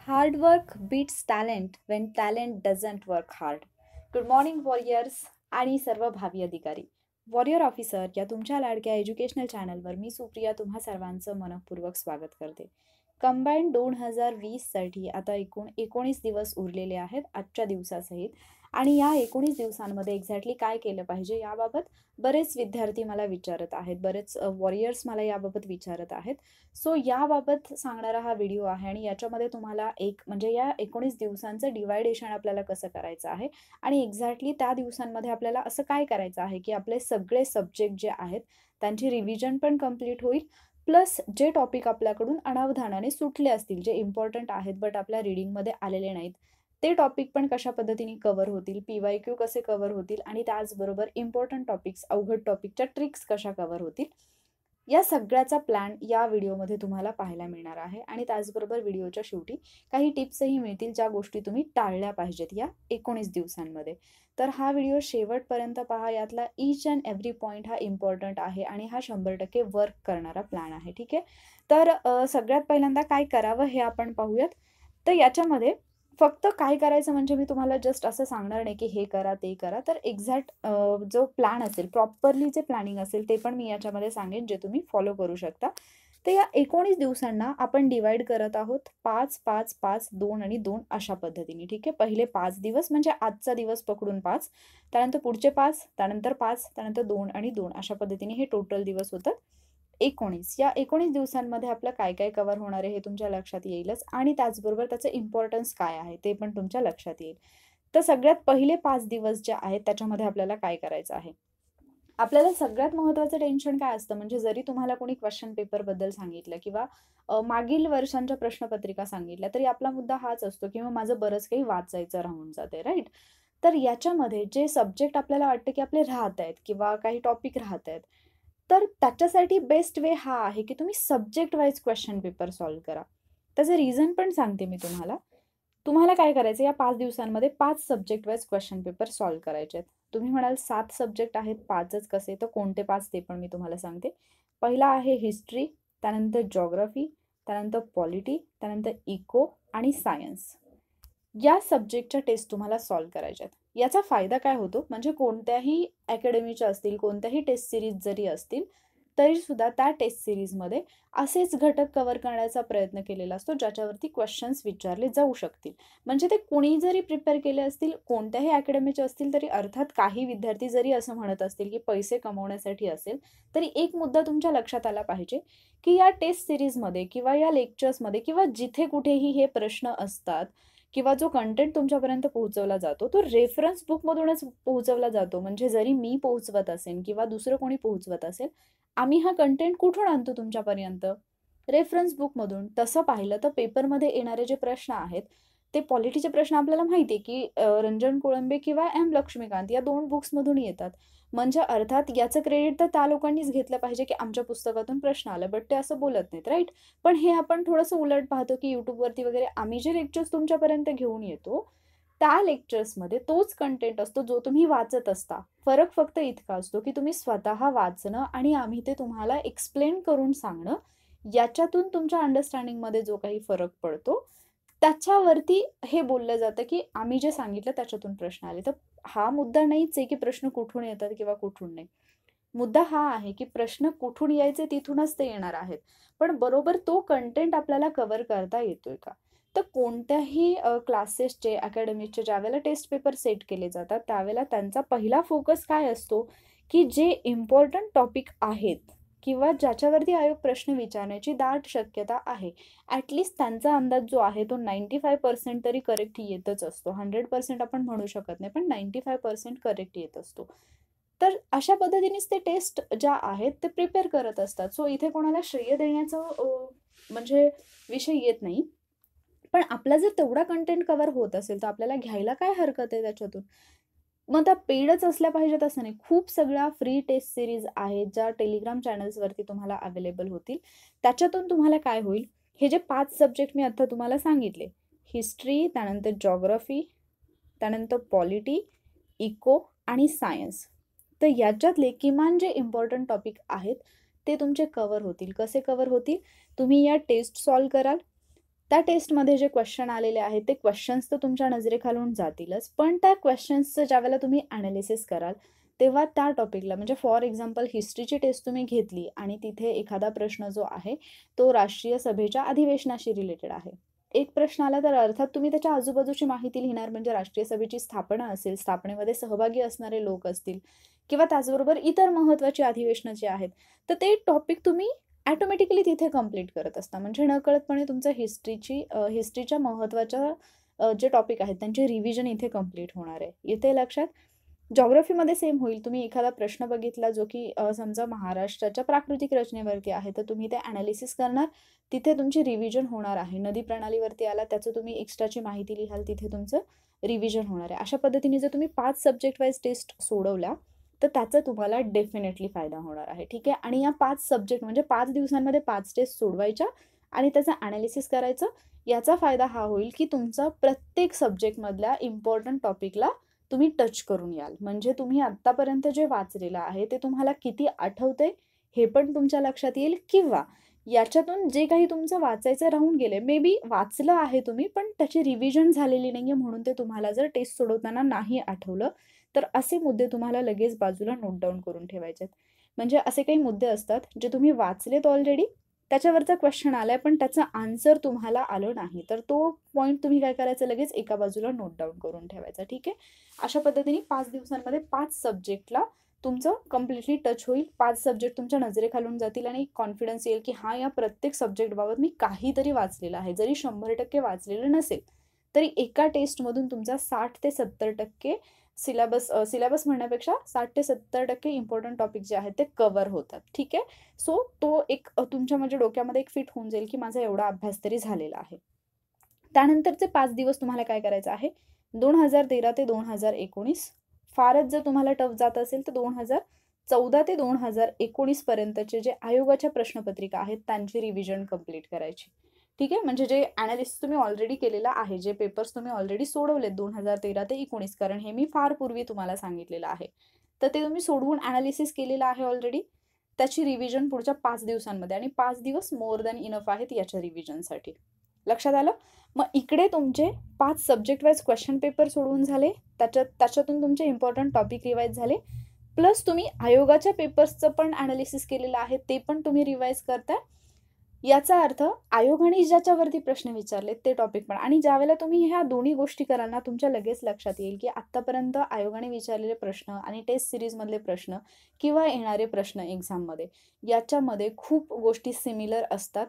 Hard work beats talent when talent doesn't work hard. Good morning warriors आणि सर्व भावी अधिकारी. वॉरियर ऑफिसर या तुमच्या लाडक्या एज्युकेशनल चॅनलवर मी सुप्रिया तुम्हा सर्वांचं मनपूर्वक स्वागत करते. कंबाईन 2020साठी आता एकूण 19 दिवस उरलेले आहेत आजच्या दिवसासहित. आणि या 19 दिवसांमध्ये एक्झॅक्टली काय केलं पाहिजे याबाबत बरेच विद्यार्थी मला विचारत आहेत, बरेच वॉरियर्स मला याबाबत विचारत आहेत. सो याबाबत सांगणारा हा व्हिडिओ आहे आणि याच्यामध्ये तुम्हाला म्हणजे या 19 दिवसांचं डिवायडेशन आपल्याला कसं करायचं आहे आणि एक्झॅक्टली त्या दिवसांमध्ये आपल्याला असं काय करायचं आहे की आपले सगळे सब्जेक्ट जे आहेत त्यांची रिव्हिजन पण कंप्लीट होईल, प्लस जे टॉपिक आपल्याकडून अनावधानाने सुटले असतील, जे इम्पॉर्टंट आहेत बट आपल्या रीडिंगमध्ये आलेले नाहीत, ते टॉपिक पण कशा पद्धतीने कव्हर होतील, PYQ कसे कव्हर होतील आणि त्याचबरोबर इम्पॉर्टंट टॉपिक्स, अवघड टॉपिकच्या ट्रिक्स कशा कव्हर होतील, या सगळ्याचा प्लॅन या व्हिडिओमध्ये तुम्हाला पाहायला मिळणार आहे. आणि त्याचबरोबर व्हिडिओच्या शेवटी काही टिप्सही मिळतील ज्या गोष्टी तुम्ही टाळल्या पाहिजेत या 19 दिवसांमध्ये. तर हा व्हिडिओ शेवटपर्यंत पहा. यातला ईच अँड एव्हरी पॉईंट हा इम्पॉर्टंट आहे आणि हा 100% वर्क करणारा प्लॅन आहे. ठीक आहे. तर सगळ्यात पहिल्यांदा काय करावं हे आपण पाहूयात. तर याच्यामध्ये फक्त काय करायचं म्हणजे मी तुम्हाला जस्ट असं सांगणार नाही की हे करा ते करा. तर एक्झॅक्ट जो प्लॅन असेल, प्रॉपरली जे प्लॅनिंग असेल ते पण मी याच्यामध्ये सांगेन, जे तुम्ही फॉलो करू शकता. तर या 19 दिवसांना आपण डिवाइड करत आहोत 5, 5, 5, 2 आणि 2 अशा पद्धतीने. ठीक आहे. पहिले 5 दिवस म्हणजे आजचा दिवस पकडून 5, त्यानंतर पुढचे 5, त्यानंतर 5, त्यानंतर 2 आणि 2 अशा पद्धतीने हे टोटल दिवस होतात 19. या 19 दिवसांमध्ये आपलं काय काय कव्हर होणार आहे हे तुमच्या लक्षात येईलच आणि त्याचबरोबर त्याचं इम्पॉर्टन्स काय आहे ते पण तुमच्या लक्षात येईल. तर सगळ्यात पहिले 5 दिवस जे आहेत त्याच्यामध्ये आपल्याला काय करायचं आहे. आपल्याला सगळ्यात महत्त्वाचं टेन्शन काय असतं म्हणजे जरी तुम्हाला कोणी क्वेश्चन पेपरबद्दल सांगितलं किंवा मागील वर्षांच्या प्रश्नपत्रिका सांगितल्या तरी आपला मुद्दा हाच असतो किंवा माझं बरंच काही वाचायचं राहून जाते, राईट. तर याच्यामध्ये जे सब्जेक्ट आपल्याला वाटतं की आपले राहत आहेत किंवा काही टॉपिक राहत आहेत, तर त्याच्यासाठी बेस्ट वे हा आहे की तुम्ही subject wise question paper solve करा. त्याचं रिझन पण सांगते मी तुम्हाला. तुम्हाला काय करायचं, या 5 दिवसांमध्ये 5 subject wise question paper solve करायचे आहेत. तुम्ही म्हणाल 7 सब्जेक्ट आहेत, 5च कसे, तर कोणते 5 ते पण मी तुम्हाला सांगते. पहिला आहे हिस्ट्री, त्यानंतर जॉग्राफी, त्यानंतर पॉलिटी, त्यानंतर इको आणि सायन्स. या सब्जेक्टच्या टेस्ट तुम्हाला सॉल्व्ह करायच्या आहेत. याचा फायदा काय होतो म्हणजे कोणत्याही अकॅडमीच्या असतील, कोणत्याही टेस्ट सिरीज जरी असतील तरीसुद्धा त्या टेस्ट सिरीजमध्ये असेच घटक कव्हर करण्याचा प्रयत्न केलेला असतो ज्याच्यावरती क्वेश्चन्स विचारले जाऊ शकतील. म्हणजे ते कुणी जरी प्रिपेअर केले असतील, कोणत्याही अकॅडमीचे असतील तरी, अर्थात काही विद्यार्थी जरी असं म्हणत असतील की पैसे कमवण्यासाठी असेल, तरी एक मुद्दा तुमच्या लक्षात आला पाहिजे की या टेस्ट सिरीजमध्ये किंवा या लेक्चर्समध्ये किंवा जिथे कुठेही हे प्रश्न असतात किंवा जो कंटेंट तुमच्यापर्यंत पोहोचवला जातो तो रेफरन्स बुकमधूनच पोहोचवला जातो. म्हणजे जरी मी पोहोचवत असेल किंवा दुसरं कोणी पोहोचवत असेल, आम्ही हा कंटेंट कुठून आणतो तुमच्यापर्यंत? रेफरन्स बुकमधून. तसं पाहिलं तर पेपरमध्ये येणारे जे प्रश्न आहेत ते पॉलिटीचे प्रश्न आपल्याला माहिती आहे की रंजन कोळंबे किंवा M लक्ष्मीकांत या 2 बुक्समधून येतात. म्हणजे अर्थात याचं क्रेडिट तर त्या लोकांनीच घेतलं पाहिजे की आमच्या पुस्तकातून प्रश्न आला, बट ते असं बोलत नाहीत, राईट. पण हे आपण थोडंसं उलट पाहतो की यूट्यूबवरती वगैरे आम्ही जे लेक्चर्स तुमच्यापर्यंत घेऊन येतो त्या लेक्चर्समध्ये तोच कंटेंट असतो जो तुम्ही वाचत असता. फरक फक्त इतका असतो की तुम्ही स्वतः वाचणं आणि आम्ही ते तुम्हाला एक्सप्लेन करून सांगणं, याच्यातून तुमच्या अंडरस्टँडिंगमध्ये जो काही फरक पडतो त्याच्यावरती हे बोललं जातं की आम्ही जे सांगितलं त्याच्यातून प्रश्न आले. तर हा मुद्दा नाहीच आहे की प्रश्न कुठून येतात किंवा कुठून नाही. मुद्दा हा आहे की प्रश्न कुठून यायचे तिथूनच ते येणार आहेत, पण बरोबर तो कंटेंट आपल्याला कव्हर करता येतोय का. तर कोणत्याही क्लासेसचे, अकॅडमीचे ज्यावेळेला टेस्ट पेपर सेट केले जातात त्यावेळेला त्यांचा पहिला फोकस काय असतो की जे इम्पॉर्टंट टॉपिक आहेत किंवा ज्याच्यावरती आयोग प्रश्न विचारण्याची दाट शक्यता आहे, ॲटलिस्ट त्यांचा अंदाज जो आहे तो 95% तरी करेक्ट येतच असतो. 100% आपण म्हणू शकत नाही, पण 95% करेक्ट येत असतो. तर अशा पद्धतीनेच ते टेस्ट ज्या आहेत ते प्रिपेअर करत असतात. सो इथे कोणाला श्रेय देण्याचं म्हणजे विषय येत नाही. पण आपला जर तेवढा कंटेंट कव्हर होत असेल तर आपल्याला घ्यायला काय हरकत आहे त्याच्यातून. मग त्या पेडच असल्या पाहिजेत असं नाही. खूप सगळ्या फ्री टेस्ट सिरीज आहेत ज्या टेलिग्राम चॅनल्सवरती तुम्हाला अवेलेबल होतील. त्याच्यातून तुम्हाला काय होईल, हे जे 5 सब्जेक्ट मी आता तुम्हाला सांगितले, हिस्ट्री, त्यानंतर जॉग्राफी, त्यानंतर पॉलिटी, इको आणि सायन्स, तर याच्यातले किमान जे इम्पॉर्टंट टॉपिक आहेत ते तुमचे कव्हर होतील. कसे कव्हर होतील, तुम्ही या टेस्ट सॉल्व्ह कराल, त्या टेस्टमध्ये जे क्वेश्चन आलेले आहेत ते क्वेश्चन्स तर तुमच्या नजरेखालून जातीलच, पण त्या क्वेश्चन्सचं ज्यावेळेला तुम्ही ॲनालिसिस कराल तेव्हा त्या टॉपिकला, म्हणजे फॉर एक्झाम्पल हिस्ट्रीची टेस्ट तुम्ही घेतली आणि तिथे एखादा प्रश्न जो आहे तो राष्ट्रीय सभेच्या अधिवेशनाशी रिलेटेड आहे. एक प्रश्न आला तर अर्थात तुम्ही त्याच्या आजूबाजूची माहिती लिहिणार, म्हणजे राष्ट्रीय सभेची स्थापना असेल, स्थापनेमध्ये सहभागी असणारे लोक असतील किंवा त्याचबरोबर इतर महत्त्वाची अधिवेशनं जी आहेत, तर ते टॉपिक तुम्ही ॲटोमॅटिकली तिथे कंप्लीट करत असता. म्हणजे नकळतपणे तुमचं हिस्ट्रीच्या महत्त्वाच्या जे टॉपिक आहेत त्यांचे रिव्हिजन इथे कंप्लीट होणार आहे. इथे लक्षात. जॉग्राफीमध्ये सेम होईल. तुम्ही एखादा प्रश्न बघितला जो की समजा महाराष्ट्राच्या प्राकृतिक रचनेवरती आहे, तर तुम्ही ते ॲनालिसिस करणार, तिथे तुमची रिव्हिजन होणार आहे. नदी प्रणालीवरती आला, त्याचं तुम्ही एक्स्ट्राची माहिती लिहाल, तिथे तुमचं रिव्हिजन होणार आहे. अशा पद्धतीने जर तुम्ही 5 सब्जेक्ट वाईज टेस्ट सोडवल्या तर त्याचा तुम्हाला डेफिनेटली फायदा होणार आहे. ठीक आहे. आणि या 5 सब्जेक्ट म्हणजे 5 दिवसांमध्ये 5 टेस्ट सोडवायच्या आणि त्याचं ॲनालिसिस करायचं. याचा फायदा हा होईल की तुमचा प्रत्येक सब्जेक्टमधल्या इम्पॉर्टंट टॉपिकला तुम्ही टच करून याल. म्हणजे तुम्ही आत्तापर्यंत जे वाचलेलं आहे ते तुम्हाला किती आठवते हे पण तुमच्या लक्षात येईल, किंवा याच्यातून जे काही तुमचं वाचायचं राहून गेले, मे बी वाचलं आहे तुम्ही पण त्याची रिव्हिजन झालेली नाही आहे, म्हणून ते तुम्हाला जर टेस्ट सोडवताना नाही आठवलं तर असे मुद्दे तुम्हाला लगेच बाजूला नोट डाऊन करून ठेवायचे आहेत. म्हणजे असे काही मुद्दे असतात जे तुम्ही वाचलेत ऑलरेडी, त्याच्यावरचा क्वेश्चन आलाय पण त्याचं आन्सर तुम्हाला आलं नाही, तर तो पॉईंट तुम्ही काय करायचं, लगेच एका बाजूला नोट डाऊन करून ठेवायचा. ठीक आहे. अशा पद्धतीने 5 दिवसांमध्ये 5 सब्जेक्टला तुमचं कम्प्लिटली टच होईल. 5 सब्जेक्ट तुमच्या नजरेखालून जातील आणि कॉन्फिडन्स येईल की हा, या प्रत्येक सब्जेक्टबाबत मी काहीतरी वाचलेलं आहे. जरी 100% वाचलेलं नसेल तरी एका टेस्टमधून तुमचा 60 ते 70% सिलेबस म्हणण्यापेक्षा 60 ते 70% इम्पॉर्टंट टॉपिक जे आहेत ते कव्हर होतात. ठीक आहे. सो तो एक तुमच्या म्हणजे डोक्यामध्ये एक फिट होऊन जाईल की माझा एवढा अभ्यास तरी झालेला आहे. त्यानंतरचे 5 दिवस तुम्हाला काय करायचं आहे, 2013 ते 2019, फारच जर तुम्हाला टफ जात असेल तर 2014 ते 2019 पर्यंतचे जे आयोगाच्या प्रश्नपत्रिका आहेत त्यांची रिव्हिजन कंप्लीट करायची. ठीक आहे. म्हणजे जे ॲनालिसिस तुम्ही ऑलरेडी केलेला आहे, जे पेपर्स तुम्ही ऑलरेडी सोडवलेत 2013 ते 19, कारण हे मी फार पूर्वी तुम्हाला सांगितलेलं आहे, तर ते तुम्ही सोडवून ॲनालिसिस केलेलं आहे ऑलरेडी, त्याची रिव्हिजन पुढच्या 5 दिवसांमध्ये, आणि 5 दिवस मोर दॅन इनफ आहेत याच्या रिव्हिजनसाठी. लक्षात आलं. मग इकडे तुमचे 5 सब्जेक्ट वाईज क्वेश्चन पेपर सोडवून झाले, त्याच्यातून तुमचे इम्पॉर्टंट टॉपिक रिवाईज झाले, प्लस तुम्ही आयोगाच्या पेपर्सचं पण ॲनालिसिस केलेलं आहे, ते पण तुम्ही रिवाईज करताय. याचा अर्थ आयोगाने ज्याच्यावरती प्रश्न विचारले ते टॉपिक पण, आणि ज्यावेळेला तुम्ही ह्या दोन्ही गोष्टी कराल ना, तुमच्या लगेच लक्षात येईल की आत्तापर्यंत आयोगाने विचारलेले प्रश्न आणि टेस्ट सिरीजमधले प्रश्न किंवा येणारे प्रश्न एक्झाममध्ये, याच्यामध्ये खूप गोष्टी सिमिलर असतात.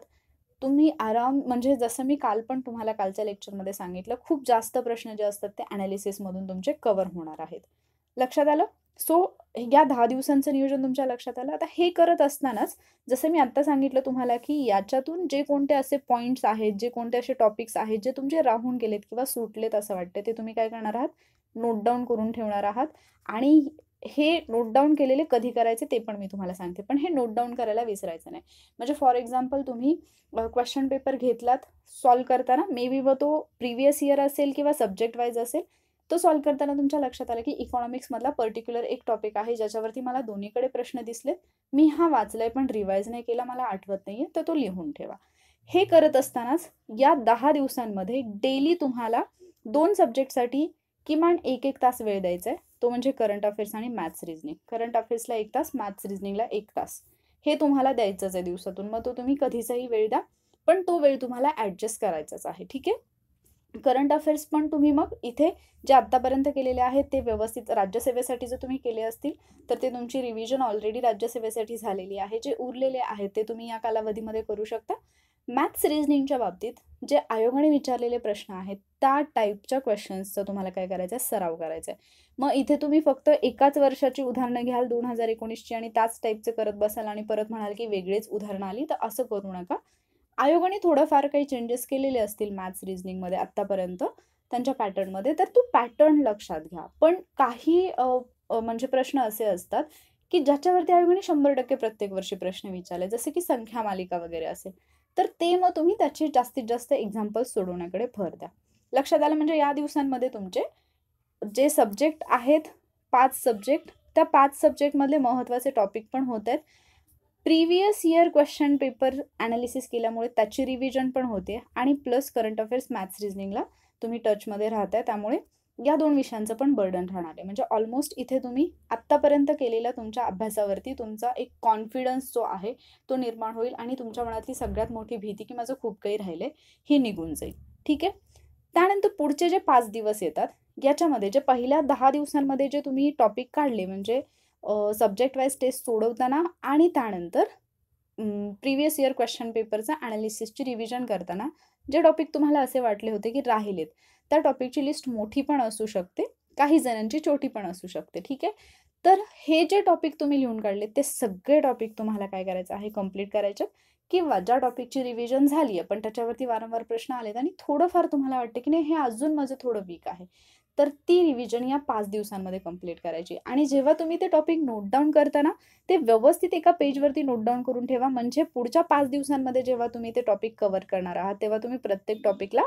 तुम्ही म्हणजे जसं मी काल पण तुम्हाला कालच्या लेक्चरमध्ये सांगितलं, खूप जास्त प्रश्न जे असतात ते ॲनालिसिसमधून तुमचे कव्हर होणार आहेत. लक्षात आलं. सो या 10 दिवसांचं नियोजन तुमच्या लक्षात आलं. आता हे करत असतानाच जसं मी आत्ता सांगितलं तुम्हाला की याच्यातून जे कोणते असे पॉईंट्स आहेत, जे कोणते असे टॉपिक्स आहेत जे तुमचे राहून गेलेत किंवा सुटलेत असं वाटतं, ते तुम्ही काय करणार आहात, नोट डाऊन करून ठेवणार आहात. आणि हे नोट डाऊन केलेले कधी करायचे ते पण मी तुम्हाला सांगते, पण हे नोट डाऊन करायला विसरायचं नाही. म्हणजे फॉर एक्झाम्पल तुम्ही क्वेश्चन पेपर घेतलात, सॉल्व करताना मे बी व तो प्रिव्हियस इयर असेल किंवा सब्जेक्ट वाईज असेल, तो सॉल्व करताना तुमच्या लक्षात आलं की इकॉनॉमिक्समधला पर्टिक्युलर एक टॉपिक आहे ज्याच्यावरती मला दोन्हीकडे प्रश्न दिसलेत, मी हा वाचलाय पण रिवाईज नाही केला, मला आठवत नाहीये, तर तो लिहून ठेवा. हे करत असतानाच या 10 दिवसांमध्ये डेली तुम्हाला 2 सब्जेक्टसाठी किमान 1-1 तास वेळ द्यायचा आहे. तो म्हणजे करंट अफेअर्स आणि मॅथ्स रिजनिंग. करंट अफेअर्सला 1 तास, मॅथ्स रिजनिंगला 1 तास, हे तुम्हाला द्यायचंच आहे दिवसातून. मग तो तुम्ही कधीचाही वेळ द्या, पण तो वेळ तुम्हाला ॲडजस्ट करायचाच आहे. ठीक आहे. करंट अफेअर्स पण तुम्ही मग इथे जे आत्तापर्यंत केलेले आहेत ते व्यवस्थित, राज्यसेवेसाठी जर तुम्ही केले असतील तर ते तुमची रिव्हिजन ऑलरेडी राज्यसेवेसाठी झालेली आहे, जे उरलेले आहेत ते तुम्ही या कालावधीमध्ये करू शकता. मॅथ्स रिजनिंगच्या बाबतीत जे आयोगाने विचारलेले प्रश्न आहेत त्या टाईपच्या क्वेश्चन्सचा तुम्हाला काय करायचं आहे, सराव करायचा आहे. मग इथे तुम्ही फक्त एकाच वर्षाची उदाहरणं घ्याल 2019ची आणि त्याच टाईपचे करत बसाल आणि परत म्हणाल की वेगळेच उदाहरणं आली, तर असं करू नका. आयोगाने थोडंफार काही चेंजेस केलेले असतील मॅथ्स रिजनिंगमध्ये आत्तापर्यंत त्यांच्या पॅटर्नमध्ये, तर तो पॅटर्न लक्षात घ्या. पण काही म्हणजे प्रश्न असे असतात की ज्याच्यावरती आयोगाने 100% प्रत्येक वर्षी प्रश्न विचारले, जसे की संख्या मालिका वगैरे असेल, तर ते मग तुम्ही त्याची जास्तीत जास्त एक्झाम्पल्स सोडवण्याकडे भर द्या. लक्षात आलं. म्हणजे या दिवसांमध्ये तुमचे जे सब्जेक्ट आहेत 5 सब्जेक्ट, त्या 5 सब्जेक्टमधले महत्त्वाचे टॉपिक पण होत आहेत. Previous year question paper analysis केल्यामुळे त्याची रिव्हिजन पण होते आणि प्लस करंट अफेअर्स मॅथ्स रिझनिंगला तुम्ही टचमध्ये राहताय, त्यामुळे या 2 विषयांचं पण बर्डन राहणार आहे. म्हणजे ऑलमोस्ट इथे तुम्ही आत्तापर्यंत केलेल्या तुमच्या अभ्यासावरती तुमचा एक कॉन्फिडन्स जो आहे तो निर्माण होईल आणि तुमच्या मनातली सगळ्यात मोठी भीती की माझं खूप काही राहिलंय ही निघून जाईल. ठीक आहे. त्यानंतर पुढचे जे 5 दिवस येतात याच्यामध्ये जे पहिल्या 10 दिवसांमध्ये जे तुम्ही टॉपिक काढले म्हणजे सब्जेक्ट वाईज टेस्ट सोडवताना आणि त्यानंतर प्रिव्हियस इयर क्वेश्चन पेपरचा ॲनालिसिसची रिव्हिजन करताना जे टॉपिक तुम्हाला असे वाटले होते की राहिलेत, त्या टॉपिकची लिस्ट मोठी पण असू शकते, काही जणांची छोटी पण असू शकते. ठीक आहे. तर हे जे टॉपिक तुम्ही लिहून काढले ते सगळे टॉपिक तुम्हाला काय करायचं आहे, कंप्लीट करायचे किंवा ज्या टॉपिकची रिव्हिजन झाली आहे पण त्याच्यावरती वारंवार प्रश्न आलेत आणि थोडंफार तुम्हाला वाटतं की नाही हे अजून माझं थोडं वीक आहे, तर ती रिव्हिजन या 5 दिवसांमध्ये कंप्लीट करायची. आणि जेव्हा तुम्ही ते टॉपिक नोट डाऊन करताना ते व्यवस्थित एका पेजवरती नोट डाऊन करून ठेवा, म्हणजे पुढच्या 5 दिवसांमध्ये जेव्हा तुम्ही ते टॉपिक कव्हर करणार आहात तेव्हा तुम्ही प्रत्येक टॉपिकला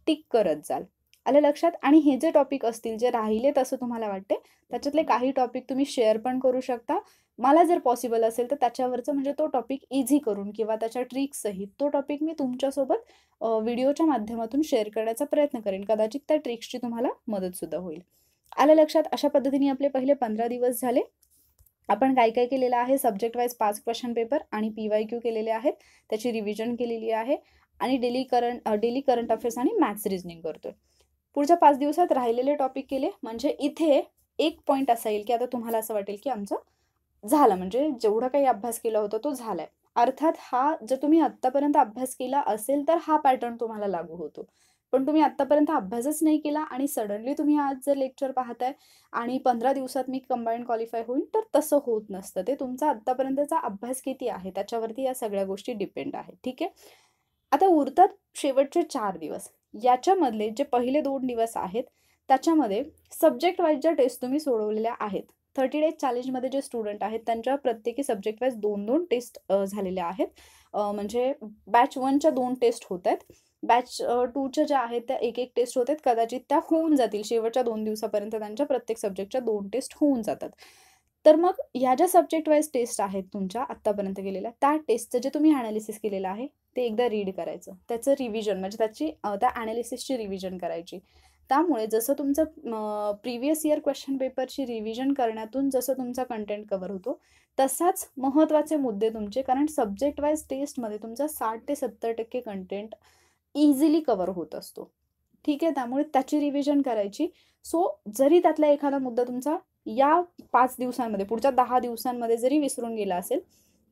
टिक करत जाल. आलं लक्षात? आणि हे जे टॉपिक असतील जे राहिलेत असं तुम्हाला वाटते त्याच्यातले काही टॉपिक तुम्ही शेअर पण करू शकता. मला जर पॉसिबल असेल तर त्याच्यावरचं म्हणजे तो टॉपिक इझी करून किंवा त्याच्या ट्रिक्ससहित तो टॉपिक मी तुमच्यासोबत व्हिडिओच्या माध्यमातून शेअर करण्याचा प्रयत्न करेन. कदाचित त्या ट्रिक्सची तुम्हाला मदतसुद्धा होईल. आलं लक्षात? अशा पद्धतीने आपले पहिले 15 दिवस झाले. आपण काय काय केलेलं आहे, सब्जेक्ट वाईज 5 क्वेश्चन पेपर आणि PYQ केलेले आहेत, त्याची रिव्हिजन केलेली आहे आणि डेली करंट अफेअर्स आणि मॅथ्स रिझनिंग करतोय. पुढच्या 5 दिवसात राहिलेले टॉपिक केले, म्हणजे इथे एक पॉईंट असा येईल की आता तुम्हाला असं वाटेल की आमचं झालं, म्हणजे जेवढा काही अभ्यास केला होता तो झालाय. अर्थात हा जर तुम्ही आत्तापर्यंत अभ्यास केला असेल तर हा पॅटर्न तुम्हाला लागू होतो. पण तुम्ही आत्तापर्यंत अभ्यासच नाही केला आणि सडनली तुम्ही आज जर लेक्चर पाहताय आणि 15 दिवसात मी कंबाईंड क्वालिफाय होईन, तर तसं होत नसतं. ते तुमचा आत्तापर्यंतचा अभ्यास किती आहे त्याच्यावरती या सगळ्या गोष्टी डिपेंड आहेत. ठीक आहे. आता उरतात शेवटचे 4 दिवस. याच्यामधले जे पहिले 2 दिवस आहेत त्याच्यामध्ये सब्जेक्ट वाईज ज्या टेस्ट तुम्ही सोडवलेल्या आहेत, 30 डेज चॅलेंजमध्ये जे स्टुडंट आहेत त्यांच्या प्रत्येकी सब्जेक्ट वाईज 2-2 टेस्ट झालेल्या आहेत. म्हणजे बॅच 1च्या 2 टेस्ट होत आहेत. बॅच 2च्या ज्या आहेत त्या 1-1 टेस्ट होत आहेत. कदाचित त्या होऊन जातील शेवटच्या 2 दिवसापर्यंत त्यांच्या प्रत्येक सब्जेक्टच्या 2 टेस्ट होऊन जातात. तर मग या ज्या सब्जेक्ट वाईज टेस्ट आहेत तुमच्या आत्तापर्यंत गेलेल्या, त्या टेस्टचं जे तुम्ही ॲनालिसिस केलेलं आहे ते एकदा रीड करायचं. त्याचं रिव्हिजन म्हणजे त्या ॲनालिसिसची रिव्हिजन करायची. त्यामुळे जसं तुमचं प्रिव्हियस इयर क्वेश्चन पेपरची रिव्हिजन करण्यातून जसं तुमचा कंटेंट कव्हर होतो, तसाच महत्त्वाचे मुद्दे तुमचे, कारण सब्जेक्ट वाईज टेस्टमध्ये तुमचा 60 ते 70% कंटेंट इझिली कव्हर होत असतो. ठीक आहे. त्यामुळे त्याची रिव्हिजन करायची. सो जरी त्यातला एखादा मुद्दा तुमचा या 5 दिवसांमध्ये, पुढच्या 10 दिवसांमध्ये जरी विसरून गेला असेल,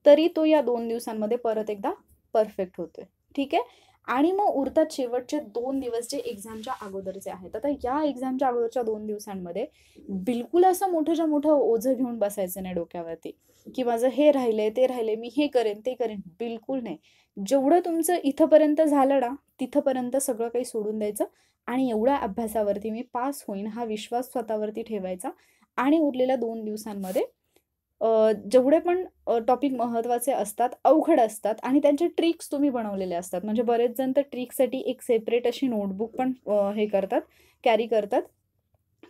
तरी तो या 2 दिवसांमध्ये परत एकदा परफेक्ट होतोय. ठीक आहे. आणि मग उरतात शेवटचे 2 दिवस जे एक्झामच्या अगोदरचे आहेत. आता या एक्झामच्या अगोदरच्या 2 दिवसांमध्ये बिलकुल असं मोठंच्या मोठं ओझं घेऊन बसायचं नाही डोक्यावरती, की माझं हे राहिलंय, ते राहिलंय, मी हे करेन, ते करेन. बिलकुल नाही. जेवढं तुमचं इथंपर्यंत झालं ना, तिथंपर्यंत सगळं काही सोडून द्यायचं आणि एवढ्या अभ्यासावरती मी पास होईन हा विश्वास स्वतःवरती ठेवायचा आणि उरलेल्या 2 दिवसांमध्ये जेवढे पण टॉपिक महत्त्वाचे असतात, अवघड असतात आणि त्यांचे ट्रिक्स तुम्ही बनवलेले असतात. म्हणजे बरेच जण तर ट्रिकसाठी एक सेपरेट अशी नोटबुक पण हे करतात, कॅरी करतात.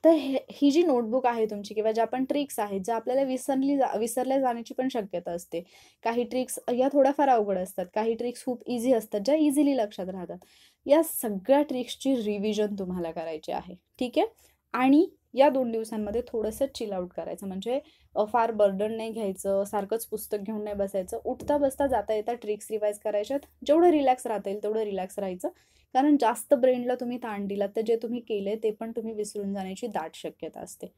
तर ही जी नोटबुक आहे तुमची किंवा ज्या पण ट्रिक्स आहेत, ज्या आपल्याला विसरल्या जाण्याची पण शक्यता असते. काही ट्रिक्स या थोड्याफार अवघड असतात, काही ट्रिक्स खूप ईझी असतात, ज्या इझिली लक्षात राहतात. या सगळ्या ट्रिक्सची रिव्हिजन तुम्हाला करायची आहे. ठीक आहे. आणि या 2 दिवसांमध्ये थोडंसं चिल आउट करायचं, म्हणजे फार बर्डन नाही घ्यायचं, सारखंच पुस्तक घेऊन नाही बसायचं. उठता बसता जाता येता ट्रिक्स रिवाईज करायच्यात. जेवढं रिलॅक्स राहता येईल तेवढं रिलॅक्स राहायचं. कारण जास्त ब्रेनला तुम्ही ताण दिलात तर जे तुम्ही केलंय ते पण तुम्ही विसरून जाण्याची दाट शक्यता असते.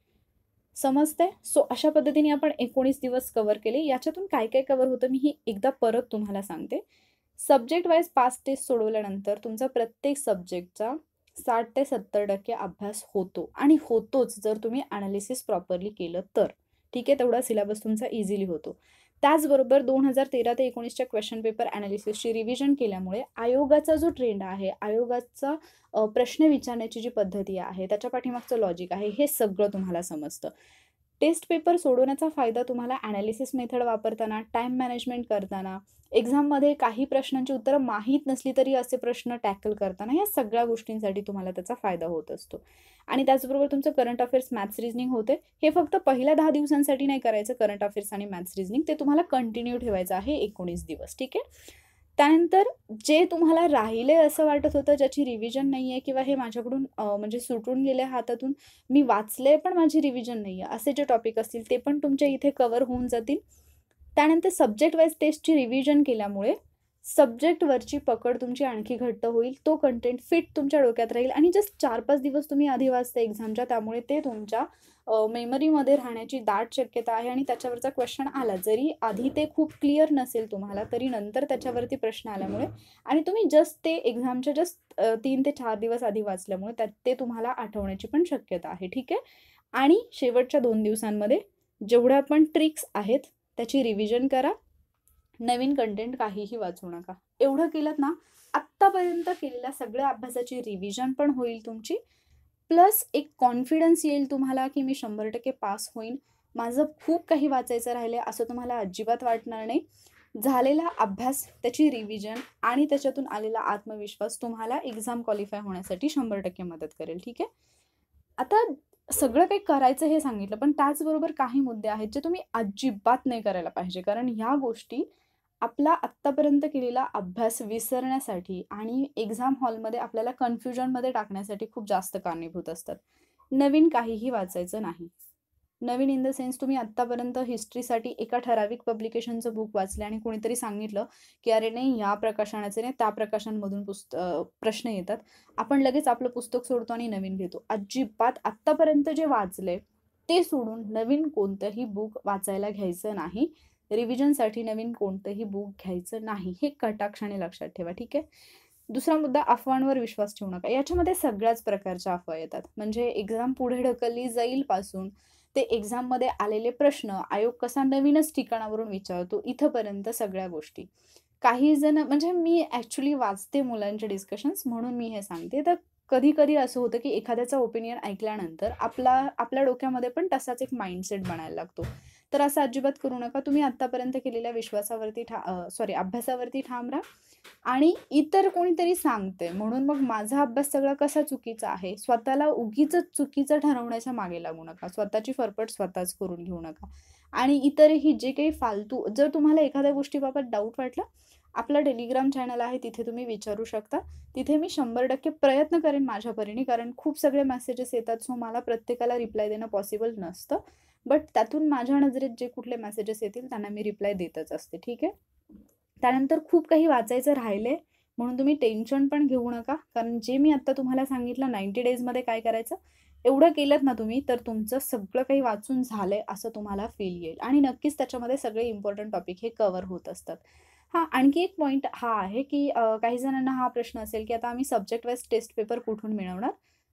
समजतंय? सो अशा पद्धतीने आपण 19 दिवस कव्हर केले. याच्यातून काय काय कव्हर होतं मी ही एकदा परत तुम्हाला सांगते. सब्जेक्ट वाईज 5 टेस्ट सोडवल्यानंतर तुमचा प्रत्येक सब्जेक्टचा 60 ते 70% अभ्यास होतो आणि होतोच जर तुम्ही ॲनालिसिस प्रॉपरली केलं तर. ठीक आहे. तेवढा सिलेबस तुमचा इझिली होतो. त्याचबरोबर 2013 ते 19च्या क्वेश्चन पेपर ॲनालिसिसची रिव्हिजन केल्यामुळे आयोगाचा जो ट्रेंड आहे, आयोगाचा प्रश्न विचारण्याची जी पद्धती आहे, त्याच्या पाठीमागचं लॉजिक आहे, हे सगळं तुम्हाला समजतं. टेस्ट पेपर सोडवण्याचा फायदा तुम्हाला ॲनालिसिस मेथड वापरताना, टाईम मॅनेजमेंट करताना, एक्झाममध्ये काही प्रश्नांची उत्तरं माहीत नसली तरी असे प्रश्न टॅकल करताना, या सगळ्या गोष्टींसाठी तुम्हाला त्याचा फायदा होत असतो. आणि त्याचबरोबर तुमचं करंट अफेअर्स, मॅथ्स, रिझनिंग होते. हे फक्त पहिल्या 10 दिवसांसाठी नाही करायचं करंट अफेअर्स आणि मॅथ्स, रिझनिंग. ते तुम्हाला कंटिन्यू ठेवायचं आहे 19 दिवस. ठीक आहे. त्यानंतर जे तुम्हाला राहिले असं वाटत होतं, ज्याची रिव्हिजन नाही आहे किंवा हे माझ्याकडून म्हणजे सुटून गेले हातातून, मी वाचले पण माझी रिव्हिजन नाही आहे, असे जे टॉपिक असतील ते पण तुमच्या इथे कव्हर होऊन जातील. त्यानंतर सब्जेक्ट वाईज टेस्टची रिव्हिजन केल्यामुळे सब्जेक्टवरची पकड तुमची आणखी घट्ट होईल. तो कंटेंट फिट तुमच्या डोक्यात राहील आणि जस्ट 4-5 दिवस तुम्ही आधी वाचता एक्झामच्या, त्यामुळे ते तुमच्या मेमरीमध्ये राहण्याची दाट शक्यता आहे. आणि त्याच्यावरचा क्वेश्चन आला जरी आधी ते खूप क्लिअर नसेल तुम्हाला, तरी नंतर त्याच्यावरती प्रश्न आल्यामुळे आणि तुम्ही जस्ट ते एक्झामच्या 3 ते 4 दिवस आधी वाचल्यामुळे ते तुम्हाला आठवण्याची पण शक्यता आहे. ठीक आहे. आणि शेवटच्या 2 दिवसांमध्ये जेवढ्या पण ट्रिक्स आहेत त्याची रिव्हिजन करा. नवीन कंटेंट काहीही वाचू नका. एवढं केलं ना, आत्तापर्यंत केलेल्या सगळ्या अभ्यासाची रिव्हिजन पण होईल तुमची, प्लस एक कॉन्फिडन्स येईल तुम्हाला की मी 100% पास होईन, माझं खूप काही वाचायचं राहिले असं तुम्हाला अजिबात वाटणार नाही. झालेला अभ्यास, त्याची रिव्हिजन आणि त्याच्यातून आलेला आत्मविश्वास तुम्हाला एक्झाम क्वालिफाय होण्यासाठी 100% मदत करेल. ठीक आहे. आता सगळं काही करायचं हे सांगितलं, पण त्याचबरोबर काही मुद्दे आहेत जे तुम्ही अजिबात नाही करायला पाहिजे. कारण ह्या गोष्टी आपला आत्तापर्यंत केलेला अभ्यास विसरण्यासाठी आणि एक्झाम हॉलमध्ये आपल्याला कन्फ्युजनमध्ये टाकण्यासाठी खूप जास्त कारणीभूत असतात. नवीन काहीही वाचायचं नाही. नवीन इन द सेन्स, तुम्ही आत्तापर्यंत हिस्ट्रीसाठी एका ठराविक पब्लिकेशनचं बुक वाचले आणि कोणीतरी सांगितलं की अरे नाही, या प्रकाशनाचे नाही त्या प्रकाशनांमधून प्रश्न येतात, आपण लगेच आपलं पुस्तक सोडतो आणि नवीन घेतो. अजिबात आत्तापर्यंत जे वाचले ते सोडून नवीन कोणतंही बुक वाचायला घ्यायचं नाही. रिव्हिजनसाठी नवीन कोणतंही बुक घ्यायचं नाही. हे कटाक्षाने लक्षात ठेवा. ठीक आहे. दुसरा मुद्दा, अफवांवर विश्वास ठेवू नका. याच्यामध्ये सगळ्याच प्रकारच्या अफवा येतात. म्हणजे एक्झाम पुढे ढकलली जाईल पासून ते एक्झाममध्ये आलेले प्रश्न आयोग कसा नवीनच ठिकाणावरून विचारतो, इथंपर्यंत सगळ्या गोष्टी. काही जण, म्हणजे मी ॲक्च्युली वाचते मुलांचे डिस्कशन्स म्हणून मी हे सांगते. तर कधी-कधी असं होतं की एखाद्याचा ओपिनियन ऐकल्यानंतर आपल्या डोक्यामध्ये पण तसाच एक माइंडसेट बनायला लागतो. तर असं अजिबात करू नका. तुम्ही आत्तापर्यंत केलेल्या अभ्यासावरती ठाम राहा. आणि इतर कोणीतरी सांगते म्हणून मग माझा अभ्यास सगळा कसा चुकीचा आहे, स्वतःला उगीचच चुकीचं ठरवण्याच्या मागे लागू नका. स्वतःची फरफट स्वतःच करून घेऊ नका. आणि इतरही जे काही फालतू, जर तुम्हाला एखाद्या गोष्टीबाबत डाऊट वाटला, आपला टेलिग्राम चॅनल आहे, तिथे तुम्ही विचारू शकता. तिथे मी 100% प्रयत्न करेन माझ्या परीने, कारण खूप सगळे मेसेजेस येतात. सो मला प्रत्येकाला रिप्लाय देणं पॉसिबल नसतं. बट त्यातून माझ्या नजरेत जे कुठले मेसेजेस येतील त्यांना मी रिप्लाय देतच असते. ठीक आहे. त्यानंतर खूप काही वाचायचं राहिलंय म्हणून तुम्ही टेन्शन पण घेऊ नका. कारण जे मी आत्ता तुम्हाला सांगितलं 90 डेजमध्ये काय करायचं, एवढं केलंत ना तुम्ही, तर तुमचं सगळं काही वाचून झालंय असं तुम्हाला फील येईल. आणि नक्कीच त्याच्यामध्ये सगळे इम्पॉर्टंट टॉपिक हे कव्हर होत असतात. हां, आणखी एक पॉईंट हा आहे की काही जणांना हा प्रश्न असेल की आता आम्ही सब्जेक्ट वाईज टेस्ट पेपर कुठून मिळवणार.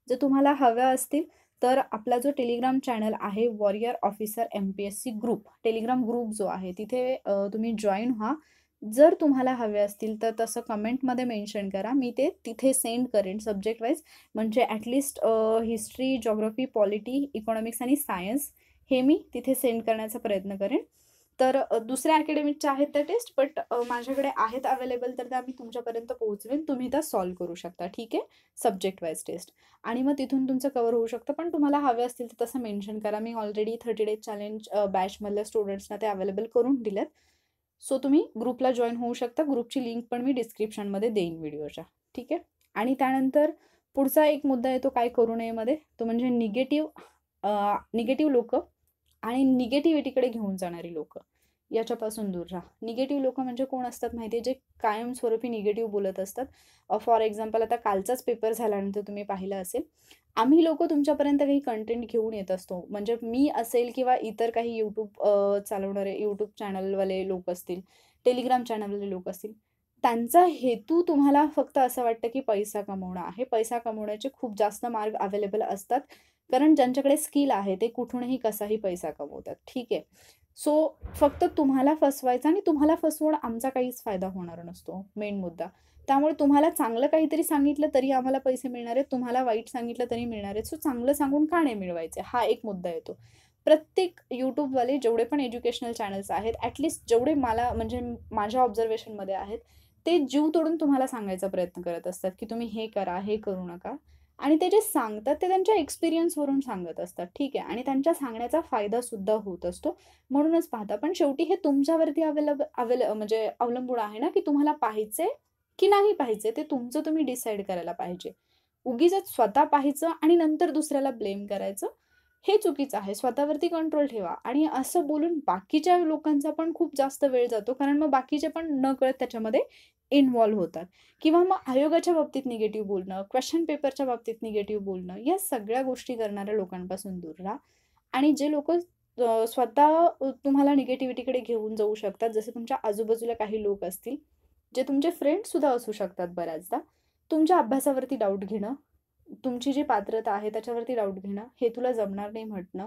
जर तुम्हाला हव्या असतील तर आपला जो टेलिग्राम चॅनल आहे, warrior officer MPSC group, Telegram group जो आहे तिथे तुम्ही जॉईन व्हा. जर तुम्हाला हवे असतील तर तसं कमेंटमध्ये मेन्शन करा, मी ते तिथे सेंड करेन सब्जेक्ट वाईज. म्हणजे at least history, geography, polity, economics आणि सायन्स हे मी तिथे सेंड करण्याचा प्रयत्न करेन. तर दुसऱ्या अकॅडमीच्या आहेत त्या टेस्ट, बट माझ्याकडे आहेत अवेलेबल, तर त्या मी तुमच्यापर्यंत पोहोचवेन. तुम्ही त्या सॉल्व करू शकता. ठीक आहे. सब्जेक्ट वाईज टेस्ट, आणि मग तिथून तुमचं कव्हर होऊ शकतं. पण तुम्हाला हवे असतील तर तसं मेन्शन करा. मी ऑलरेडी 30 डेज चॅलेंज बॅचमधल्या स्टुडंट्सना ते अवेलेबल करून दिलेत. सो तुम्ही ग्रुपला जॉईन होऊ शकता. ग्रुपची लिंक पण मी डिस्क्रिप्शनमध्ये देईन व्हिडिओच्या. ठीक आहे. आणि त्यानंतर पुढचा एक मुद्दा येतो काय करू नयेमध्ये, तो म्हणजे निगेटिव्ह लोक आणि निगेटिव्हिटीकडे घेऊन जाणारी लोक, याच्यापासून दूर राहा. निगेटिव्ह लोक म्हणजे कोण असतात माहिती आहे, जे कायमस्वरूपी निगेटिव्ह बोलत असतात. फॉर एक्झाम्पल, आता कालचाच पेपर झाल्यानंतर तुम्ही पाहिलं असेल, आम्ही लोक तुमच्यापर्यंत काही कंटेंट घेऊन येत असतो. म्हणजे मी असेल किंवा इतर काही चालवणारे यूट्यूब चॅनलवाले लोक असतील, टेलिग्राम चॅनलवाले लोक असतील, त्यांचा हेतू तुम्हाला फक्त असं वाटतं की पैसा कमवणं आहे. पैसा कमवण्याचे खूप जास्त मार्ग अवेलेबल असतात. कारण ज्यांच्याकडे स्किल आहे ते कुठूनही कसाही पैसा कमवतात. ठीक आहे. सो फक्त तुम्हाला फसवायचं आणि तुम्हाला फसवून आमचा काहीच फायदा होणार नसतो, मेन मुद्दा. त्यामुळे तुम्हाला चांगलं काहीतरी सांगितलं तरी आम्हाला पैसे मिळणार आहेत, तुम्हाला वाईट सांगितलं तरी मिळणार आहेत. सो चांगलं सांगून का नाही मिळवायचे, हा एक मुद्दा येतो. प्रत्येक यूट्यूबवाले जेवढे पण एज्युकेशनल चॅनल्स आहेत, ॲटलिस्ट जेवढे मला म्हणजे माझ्या ऑब्झर्वेशनमध्ये आहेत, ते जीव तोडून तुम्हाला सांगायचा प्रयत्न करत असतात, की तुम्ही हे करा, हे करू नका. आणि ते जे सांगतात ते त्यांच्या एक्सपिरियन्सवरून सांगत असतात, ठीक आहे. आणि त्यांच्या सांगण्याचा फायदासुद्धा होत असतो. म्हणूनच पाहता. पण शेवटी हे तुमच्यावरती म्हणजे अवलंबून आहे ना, की तुम्हाला पाहायचंय की नाही पाहायचंय, ते तुमचं तुम्ही डिसाईड करायला पाहिजे. उगीचच स्वतः पाहायचं आणि नंतर दुसऱ्याला ब्लेम करायचं, हे चुकीचं आहे. स्वतःवरती कंट्रोल ठेवा आणि असं बोलून बाकीच्या लोकांचा पण खूप जास्त वेळ जातो. कारण मग बाकीचे पण नकळत त्याच्यामध्ये इन्व्हॉल्व होतात. किंवा मग आयोगाच्या बाबतीत निगेटिव्ह बोलणं, क्वेश्चन पेपरच्या बाबतीत निगेटिव्ह बोलणं, या सगळ्या गोष्टी करणाऱ्या लोकांपासून दूर राहा. आणि जे लोकं स्वतः तुम्हाला निगेटिव्हिटीकडे घेऊन जाऊ शकतात, जसे तुमच्या आजूबाजूला काही लोक असतील, जे तुमचे फ्रेंड्ससुद्धा असू शकतात बऱ्याचदा. तुमच्या अभ्यासावरती डाऊट घेणं, तुमची जी पात्रता आहे त्याच्यावरती डाऊट घेणं, हे तुला जमणार नाही म्हटणं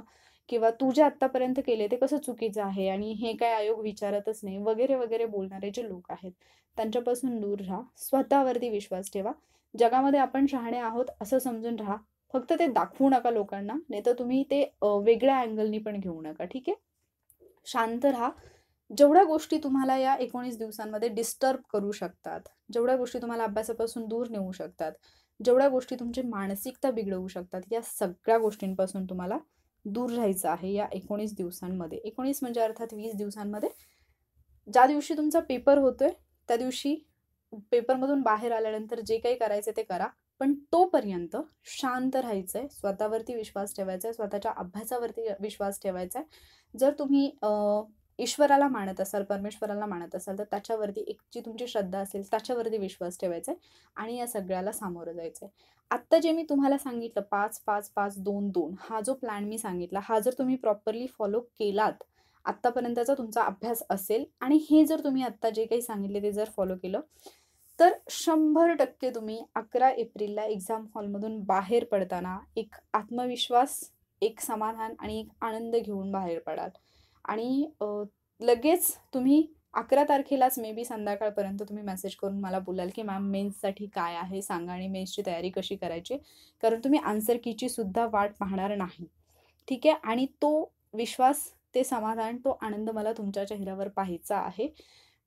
किंवा तू जे आत्तापर्यंत केले ते कसं चुकीचं आहे आणि हे काय आयोग विचारतच नाही, वगैरे, वगैरे बोलणारे जे लोक आहेत, त्यांच्यापासून दूर राहा. स्वतःवरती विश्वास ठेवा. जगामध्ये आपण शहाणे आहोत असं समजून राहा. फक्त ते दाखवू नका लोकांना, नाहीतर तुम्ही ते वेगळ्या अँगलनी पण घेऊ नका, ठीक आहे? शांत राहा. जेवढ्या गोष्टी तुम्हाला या 19 दिवसांमध्ये डिस्टर्ब करू शकतात, जेवढ्या गोष्टी तुम्हाला अभ्यासापासून दूर नेऊ शकतात, जेवढ्या गोष्टी तुमची मानसिकता बिघडवू शकतात, या सगळ्या गोष्टींपासून तुम्हाला दूर राहायचं आहे या 19 दिवसांमध्ये. 19 म्हणजे अर्थात 20 दिवसांमध्ये. ज्या दिवशी तुमचा पेपर होतोय, त्या दिवशी पेपरमधून बाहेर आल्यानंतर जे काही करायचं ते करा. पण तोपर्यंत शांत राहायचंय, स्वतःवरती विश्वास ठेवायचा आहे, स्वतःच्या अभ्यासावरती विश्वास ठेवायचा आहे. जर तुम्ही ईश्वराला मानत असाल, परमेश्वराला मानत असाल, तर त्याच्यावरती एक जी तुमची श्रद्धा असेल, त्याच्यावरती विश्वास ठेवायचा आहे आणि या सगळ्याला सामोरं जायचं आहे. आत्ता जे मी तुम्हाला सांगितलं 5, 5, 5, 2, 2 हा जो प्लॅन मी सांगितला, हा जर तुम्ही प्रॉपरली फॉलो केलात, आत्तापर्यंतचा तुमचा अभ्यास असेल आणि हे जर तुम्ही आत्ता जे काही सांगितले ते जर फॉलो केलं, तर 100% तुम्ही 11 एप्रिलला एक्झाम हॉलमधून बाहेर पडताना एक आत्मविश्वास, एक समाधान आणि एक आनंद घेऊन बाहेर पडाल. आणि लगेच तुम्ही 11 तारखेलाच मे बी संध्याकाळपर्यंत तुम्ही मेसेज करून मला बोलाल, की मॅम मेन्ससाठी काय आहे सांगा आणि मेन्सची तयारी कशी करायची? कारण तुम्ही आन्सर कीची सुद्धा वाट पाहणार नाही. ठीक आहे? आणि तो विश्वास, ते समाधान, तो आनंद मला तुमच्या चेहऱ्यावर पाहायचा आहे.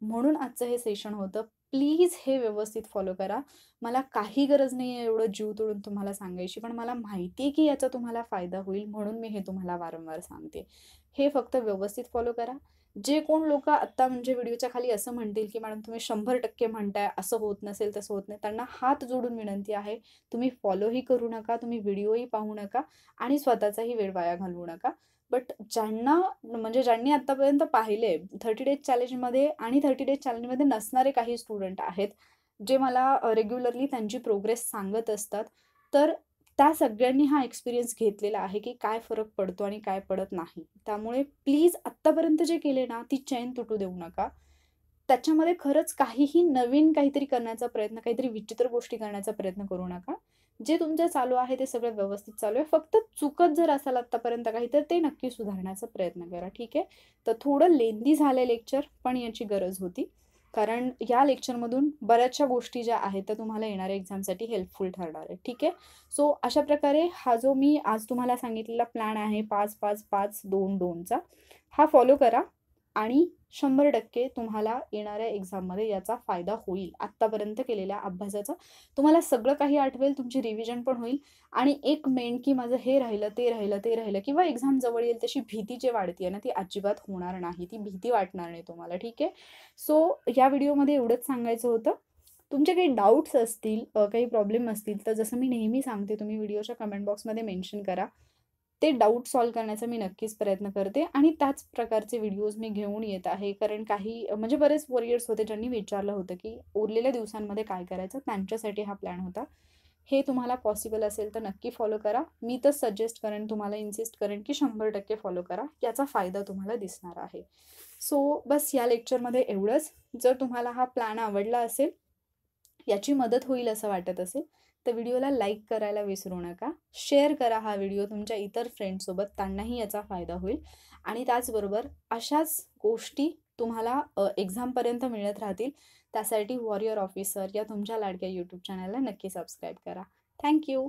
म्हणून आजचं हे सेशन होतं. प्लीज हे व्यवस्थित फॉलो करा. मला काही गरज नाही आहे एवढं जीव तोडून तुम्हाला सांगायची, पण मला माहिती आहे की याचा तुम्हाला फायदा होईल म्हणून मी हे तुम्हाला वारंवार सांगते. हे फक्त व्यवस्थित फॉलो करा. जे कोण लोकं आत्ता म्हणजे व्हिडिओच्या खाली असं म्हणतील, की मॅडम तुम्ही 100% म्हणताय, असं होत नसेल, तसं होत नाही, त्यांना हात जोडून विनंती आहे, तुम्ही फॉलोही करू नका, तुम्ही व्हिडिओही पाहू नका आणि स्वतःचाही वेळ वाया घालवू नका. बट ज्यांनी आत्तापर्यंत पाहिले 30 डेज चॅलेंजमध्ये आणि 30 डेज चॅलेंजमध्ये नसणारे काही स्टुडंट आहेत, जे मला रेग्युलरली त्यांची प्रोग्रेस सांगत असतात. तर त्या सगळ्यांनी हा एक्सपिरियन्स घेतलेला आहे, की काय फरक पडतो आणि काय पडत नाही. त्यामुळे प्लीज आत्तापर्यंत जे केले ना, ती चैन तुटू देऊ नका. त्याच्यामध्ये खरंच काहीही नवीन काहीतरी करण्याचा प्रयत्न, काहीतरी विचित्र गोष्टी करण्याचा प्रयत्न करू नका. जे तुमचं चालू आहे ते सगळं व्यवस्थित चालू आहे. फक्त चुकत जर असाल आत्तापर्यंत काही, तर ते नक्की सुधारण्याचा प्रयत्न करा, ठीक आहे? तर थोडं लेंदी झालं लेक्चर, पण याची गरज होती. कारण या लेक्चरमधून बऱ्याचशा गोष्टी ज्या आहेत त्या तुम्हाला येणाऱ्या एक्झामसाठी हेल्पफुल ठरणार आहेत, ठीक आहे? सो अशा प्रकारे हा जो मी आज तुम्हाला सांगितलेला प्लॅन आहे 5, 5, 5, 2, 2चा, हा फॉलो करा आणि 100% तुम्हाला येणाऱ्या एक्झाममध्ये याचा फायदा होईल. आत्तापर्यंत केलेल्या अभ्यासाचा तुम्हाला सगळं काही आठवेल, तुमची रिव्हिजन पण होईल आणि एक मेन की माझं हे राहिलं, ते राहिलं, ते राहिलं किंवा एक्झाम जवळ येईल तशी भीती जी वाढतीये ना, ती अजिबात होणार नाही. ती भीती वाटणार नाही तुम्हाला, ठीक आहे? सो या व्हिडिओमध्ये एवढंच सांगायचं होतं. तुमचे काही डाउट्स असतील, काही प्रॉब्लेम असतील, तर जसं मी नेहमी सांगते, तुम्ही व्हिडिओच्या कमेंट बॉक्समध्ये मेन्शन करा. ते डाऊट सॉल्व्ह करण्याचा मी नक्कीच प्रयत्न करते आणि त्याच प्रकारचे व्हिडिओज मी घेऊन येत आहे. कारण काही म्हणजे बरेच वॉरियर्स होते ज्यांनी विचारलं होतं, की उरलेल्या दिवसांमध्ये काय करायचं? त्यांच्यासाठी हा प्लॅन होता. हे तुम्हाला पॉसिबल असेल तर नक्की फॉलो करा. मी तर सजेस्ट करेन, तुम्हाला इन्सिस्ट करेन, की 100% फॉलो करा. याचा फायदा तुम्हाला दिसणार आहे. सो बस या लेक्चरमध्ये एवढंच. जर तुम्हाला हा प्लॅन आवडला असेल, याची मदत होईल असं वाटत असेल, तर व्हिडिओला लाईक करायला विसरू नका. शेअर करा हा व्हिडिओ तुमच्या इतर फ्रेंड्ससोबत, त्यांनाही याचा फायदा होईल. आणि त्याचबरोबर अशाच गोष्टी तुम्हाला एक्झामपर्यंत मिळत राहतील. त्यासाठी वॉरियर ऑफिसर या तुमच्या लाडक्या यूट्यूब चॅनलला नक्की सबस्क्राईब करा. Thank you.